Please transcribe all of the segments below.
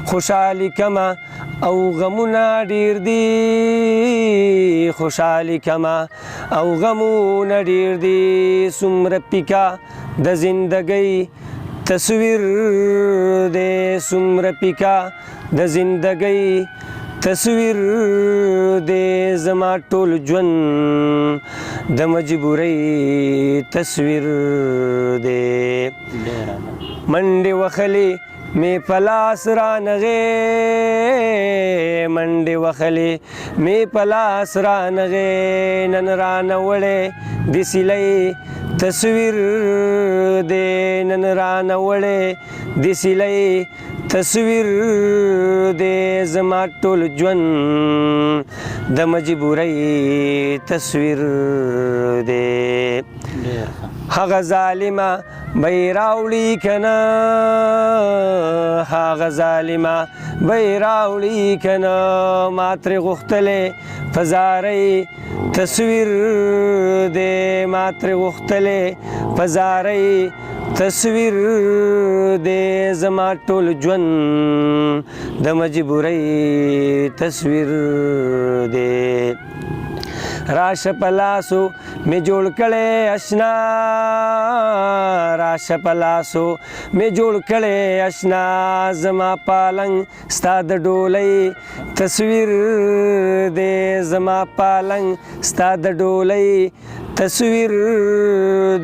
خوشحالي کما او غمونه ډیر دي خوشحالي کما او غمونه ډیر دي څومره پیکا د زندګۍ تصویر دې څومره پیکا د زندګۍ تصویر دې زما ټول ژوند د مجبورۍ تصویر دې منډې وهلې مې په لاس رانغې منډې وهلې مې په لاس رانغې نن رانه وړې د سیلۍ تصویر دې نن رانه وړې د سیلۍ تصویر دې زما ټول ژوند د مجبورۍ تصویر دې هغه ظالمه بی راوړي کنه هغه ظالمه بی راوړي کنه ما ترې غوښتلې فزارۍ تصویر دې ما ترې غوښتلې فزارۍ تصویر دې زما ټول ژوند د مجبورۍ تصویر دې راشه په لاسو مې جوړ کړی اشنا راشه په لاسو مې جوړ کړی اشنا زما پالنګ ستا د ډولۍ تصویر دې زما پالنګ ستا د ډولۍ تصویر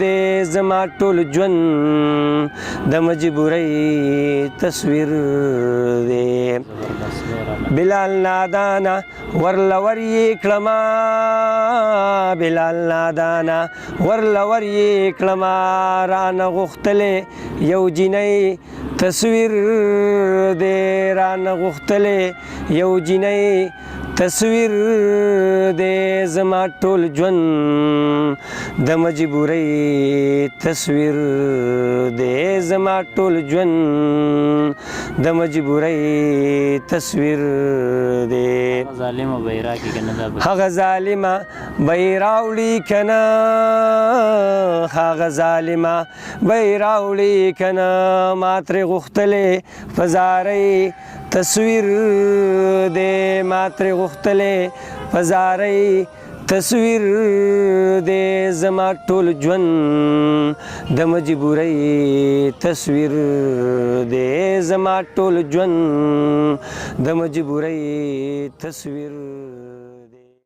دې زما ټول ژوند د مجبورۍ تصویر دې بلال نادانا ورلور یې کړما بلال نادانا ورلور یې کړما رانه غوښتلې یو جینۍ تصویر دې رانه غوښتلې یو جینۍ تصویر دې زما ټول ژوند د مجبورۍ تصویر دې زما ټول ژوند د مجبورۍ تصویر دې هغه ظالمه بی راوړي کنه هغه ظالمه بی راوړي کنه ما ترې غوښتلې فزارۍ تصویر دې ما ترې غوښتلې فزارۍ تصویر دې زما ټول ژوند د مجبورۍ تصویر دې زما ټول ژوند د مجبورۍ تصویر